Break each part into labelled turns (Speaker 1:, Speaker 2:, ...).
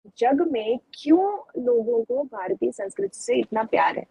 Speaker 1: जग में क्यों लोगों को भारतीय संस्कृति से इतना प्यार है।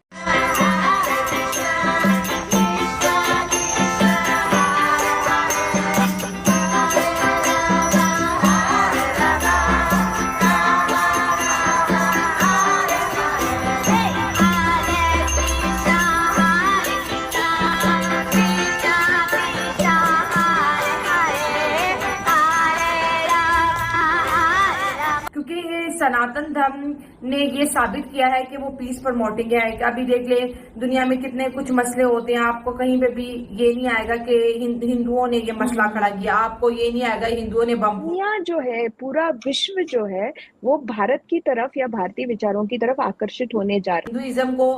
Speaker 2: क्योंकि सनातन धर्म ने ये साबित किया है कि वो पीस प्रमोटिंग है। अभी देख ले दुनिया में कितने कुछ मसले होते हैं, आपको कहीं पे भी ये नहीं आएगा कि हिंदुओं ने ये मसला खड़ा किया, आपको ये नहीं आएगा हिंदुओं ने बम फोड़ा।
Speaker 1: दुनिया जो है, पूरा विश्व जो है, वो भारत की तरफ या भारतीय विचारों की तरफ आकर्षित होने जा रहा
Speaker 2: हिंदुइज्म को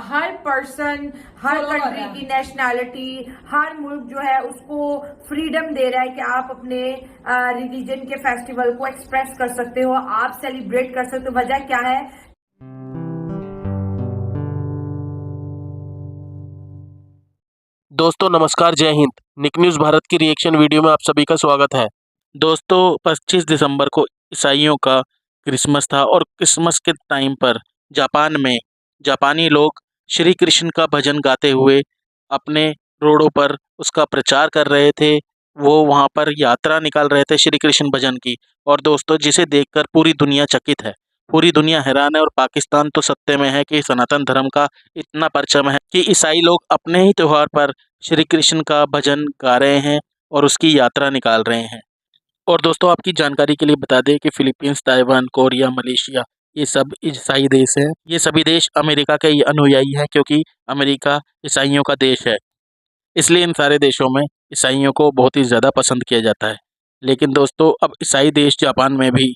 Speaker 2: हर पर्सन, हर कंट्री की नेशनैलिटी, हर मुल्क जो है उसको फ्रीडम दे रहा है कि आप अपने रिलीजन के फेस्टिवल को एक्सप्रेस कर सकते हो, आप सेलिब्रेट कर सकते हो। वजह क्या है?
Speaker 3: दोस्तों नमस्कार, जय हिंद। निक न्यूज़ भारत की रिएक्शन वीडियो में आप सभी का स्वागत है। दोस्तों 25 दिसंबर को ईसाइयों का क्रिसमस था और क्रिसमस के टाइम पर जापान में जापानी लोग श्री कृष्ण का भजन गाते हुए अपने रोडों पर उसका प्रचार कर रहे थे। वो वहाँ पर यात्रा निकाल रहे थे श्री कृष्ण भजन की। और दोस्तों जिसे देखकर पूरी दुनिया चकित है, पूरी दुनिया हैरान है और पाकिस्तान तो सत्ते में है कि सनातन धर्म का इतना परचम है कि ईसाई लोग अपने ही त्योहार पर श्री कृष्ण का भजन गा रहे हैं और उसकी यात्रा निकाल रहे हैं। और दोस्तों आपकी जानकारी के लिए बता दें कि फिलीपींस, ताइवान, कोरिया, मलेशिया ये सब ईसाई देश हैं। ये सभी देश अमेरिका के ही अनुयायी हैं क्योंकि अमेरिका ईसाइयों का देश है। इसलिए इन सारे देशों में ईसाइयों को बहुत ही ज़्यादा पसंद किया जाता है। लेकिन दोस्तों अब ईसाई देश जापान में भी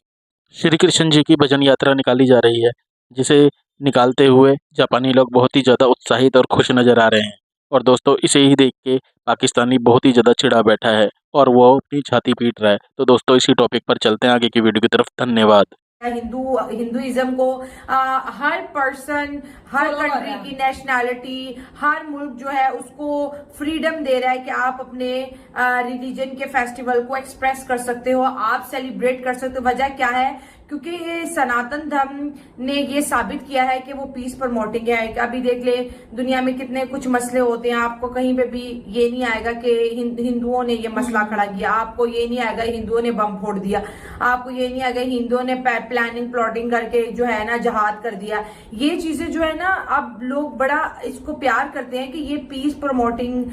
Speaker 3: श्री कृष्ण जी की भजन यात्रा निकाली जा रही है, जिसे निकालते हुए जापानी लोग बहुत ही ज़्यादा उत्साहित और खुश नज़र आ रहे हैं। और दोस्तों इसे ही देख के पाकिस्तानी बहुत ही ज़्यादा चिढ़ा बैठा है और वो अपनी छाती पीट रहा है। तो दोस्तों इसी टॉपिक पर चलते हैं आगे की वीडियो की तरफ। धन्यवाद।
Speaker 2: हिंदुइज्म को हर पर्सन, हर कंट्री की नेशनैलिटी, हर मुल्क जो है उसको फ्रीडम दे रहा है कि आप अपने रिलीजन के फेस्टिवल को एक्सप्रेस कर सकते हो, आप सेलिब्रेट कर सकते हो। वजह क्या है? क्योंकि सनातन धर्म ने ये साबित किया है कि वो पीस प्रमोटिंग है। अभी देख ले दुनिया में कितने कुछ मसले होते हैं, आपको कहीं पे भी ये नहीं आएगा कि हिंदुओं ने ये मसला खड़ा किया, आपको ये नहीं आएगा हिंदुओं ने बम फोड़ दिया, आपको ये नहीं आएगा हिंदुओं ने प्लानिंग प्लॉटिंग करके जो है ना जहाद कर दिया। ये चीजें जो है ना अब लोग बड़ा इसको प्यार करते हैं कि ये पीस प्रमोटिंग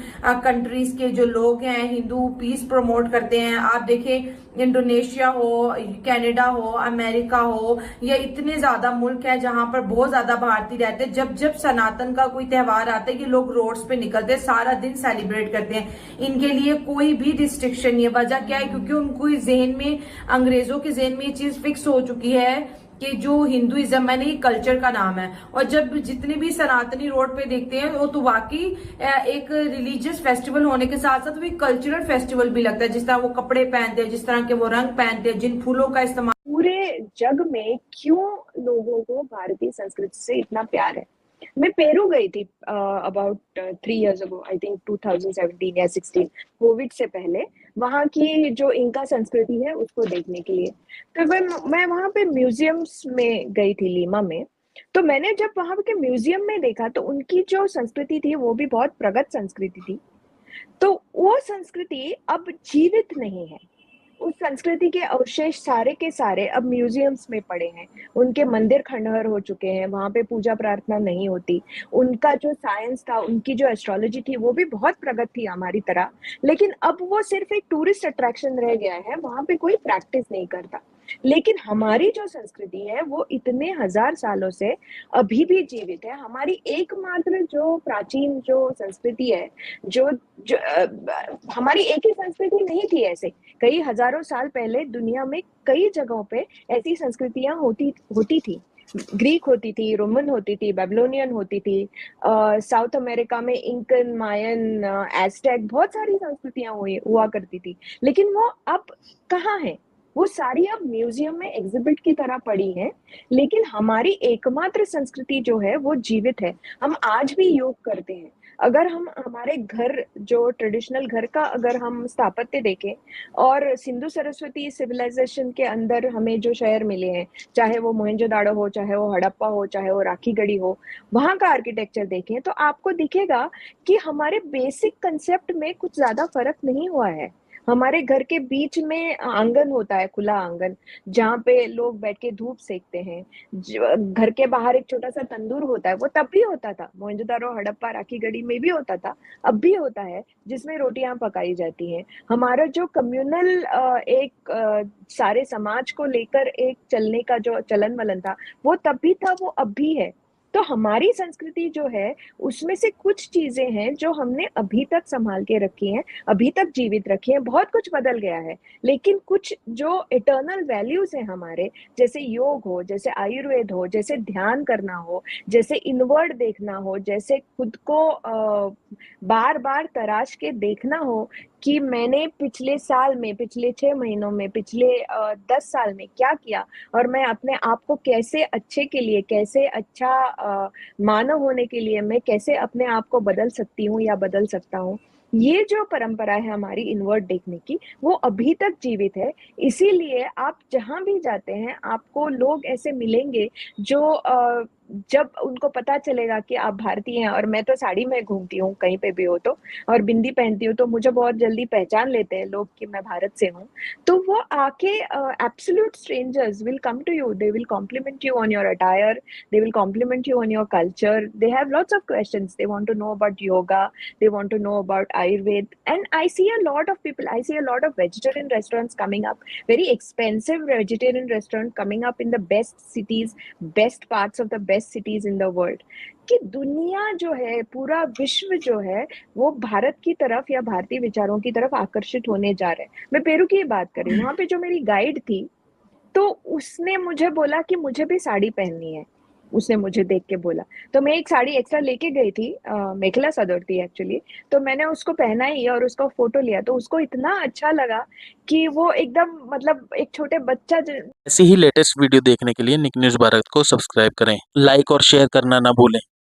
Speaker 2: कंट्रीज के जो लोग हैं, हिंदू पीस प्रमोट करते हैं। आप देखें इंडोनेशिया हो, कनाडा हो, अमेरिका हो, ये इतने ज्यादा मुल्क है जहां पर बहुत ज्यादा भारतीय रहते हैं। जब जब सनातन का कोई त्योहार आता है कि लोग रोड्स पे निकलते हैं, सारा दिन सेलिब्रेट करते हैं। इनके लिए कोई भी रिस्ट्रिक्शन नहीं है। वजह क्या है? क्योंकि उनको जहन में, अंग्रेजों के जहन में ये चीज फिक्स हो चुकी है कि जो हिंदुइज्म है ना ये कल्चर का नाम है। और जब जितने भी सनातनी रोड पे देखते हैं वो तो वाकई एक रिलीजियस फेस्टिवल होने के साथ साथ वो एक कल्चरल फेस्टिवल भी लगता है। जिस तरह वो कपड़े पहनते हैं, जिस तरह के वो रंग पहनते हैं, जिन फूलों का इस्तेमाल।
Speaker 1: पूरे जग में क्यों लोगों को भारतीय संस्कृति से इतना प्यार है। मैं पेरू गई थी about 3 years ago, I think 2017 या 16, कोविड से पहले। वहाँ की जो इनका संस्कृति है उसको देखने के लिए। तो मैं वहाँ पे म्यूजियम्स में गई थी, लीमा में। तो मैंने जब वहाँ के म्यूजियम में देखा तो उनकी जो संस्कृति थी वो भी बहुत प्रगत संस्कृति थी। तो वो संस्कृति अब जीवित नहीं है। उस संस्कृति के अवशेष सारे के सारे अब म्यूजियम्स में पड़े हैं। उनके मंदिर खंडहर हो चुके हैं, वहां पे पूजा प्रार्थना नहीं होती। उनका जो साइंस था, उनकी जो एस्ट्रोलॉजी थी वो भी बहुत प्रगत थी हमारी तरह। लेकिन अब वो सिर्फ एक टूरिस्ट अट्रैक्शन रह गया है, वहां पे कोई प्रैक्टिस नहीं करता। लेकिन हमारी जो संस्कृति है वो इतने हजार सालों से अभी भी जीवित है। हमारी एकमात्र जो प्राचीन जो संस्कृति है, जो, जो हमारी एक ही संस्कृति नहीं थी। ऐसे कई हजारों साल पहले दुनिया में कई जगहों पे ऐसी संस्कृतियां होती होती थी। ग्रीक होती थी, रोमन होती थी, बेबीलोनियन होती थी। साउथ अमेरिका में इंकन, मायन, एज़टेक, बहुत सारी संस्कृतियां हुआ करती थी। लेकिन वो अब कहाँ है? वो सारी अब म्यूजियम में एग्जिबिट की तरह पड़ी हैं। लेकिन हमारी एकमात्र संस्कृति जो है वो जीवित है। हम आज भी योग करते हैं। अगर हम हमारे घर जो ट्रेडिशनल घर का अगर हम स्थापत्य देखें और सिंधु सरस्वती सिविलाइजेशन के अंदर हमें जो शहर मिले हैं, चाहे वो मोहनजोदाड़ो हो, चाहे वो हड़प्पा हो, चाहे वो राखीगढ़ी हो, वहाँ का आर्किटेक्चर देखें तो आपको दिखेगा कि हमारे बेसिक कंसेप्ट में कुछ ज़्यादा फ़र्क नहीं हुआ है। हमारे घर के बीच में आँगन होता है, खुला आँगन, जहाँ पे लोग बैठ के धूप सेकते हैं। घर के बाहर एक छोटा-सा तंदूर होता है, वो तब भी होता था, मोहनजोदाड़ो, हड़प्पा, राखीगढ़ी में भी होता था, अब भी होता है, जिसमें रोटियाँ पकाई जाती हैं। हमारा जो कम्युनल सारे समाज को लेकर एक चलने का जो चलन-वलन था, वो तब भी था, वो अब भी है। तो हमारी संस्कृति जो है, उसमें से कुछ चीज़ें हैं जो हमने अभी तक सँभाल के रखी हैं, अभी तक जीवित रखी हैं, बहुत कुछ बदल गया है। लेकिन कुछ जो इटर्नल वैल्यूज़ हैं हमारे, जैसे योग हो, जैसे आयुर्वेद हो, जैसे ध्यान करना हो, जैसे इनवर्ड देखना हो, जैसे खुद को बार-बार तराश के देखना हो कि मैंने पिछले साल में, पिछले 6 महीनों में, पिछले 10 साल में क्या किया और मैं अपने आप को कैसे अच्छे के लिए, कैसे अच्छा मानव होने के लिए मैं कैसे अपने आप को बदल सकती हूँ या बदल सकता हूँ। ये जो परंपरा है हमारी इनवर्ड देखने की, वो अभी तक जीवित है। इसीलिए आप जहाँ भी जाते हैं, आपको लोग ऐसे मिलेंगे जो जब उनको पता चलेगा कि आप भारतीय हैं और मैं तो साड़ी में घूमती हूँ, कहीं पे भी हो तो और बिंदी पहनती हूँ, तो मुझे बहुत जल्दी पहचान लेते हैं लोग कि मैं भारत से हूँ। तो वो आके absolute strangers will come to you, they will compliment you on your attire, they will compliment you on your culture. They have lots of questions. They want to know about yoga, they want to know about Ayurveda. And I see a lot of people, I see a lot of vegetarian restaurants coming up, very expensive vegetarian restaurant coming up in the best cities, best parts of the best cities in the world. कि दुनिया जो है, पूरा विश्व जो है, वो भारत की तरफ या भारतीय विचारों की तरफ आकर्षित होने जा रहे हैं। मैं पेरू की ही बात कर रही हूँ, वहाँ पे जो मेरी गाइड थी, तो उसने मुझे बोला कि मुझे भी साड़ी पहननी है। उसने मुझे देख के बोला। तो मैं एक साड़ी एक्स्ट्रा लेके गई थी, मेखला चादर थी एक्चुअली। तो मैंने उसको पहनाई और उसका फ़ोटो लिया, तो उसको इतना अच्छा लगा कि वो एकदम मतलब एक छोटे बच्चा ज
Speaker 3: ऐसी ही लेटेस्ट वीडियो देखने के लिए निक न्यूज़ भारत को सब्सक्राइब करें, लाइक और शेयर करना ना भूलें।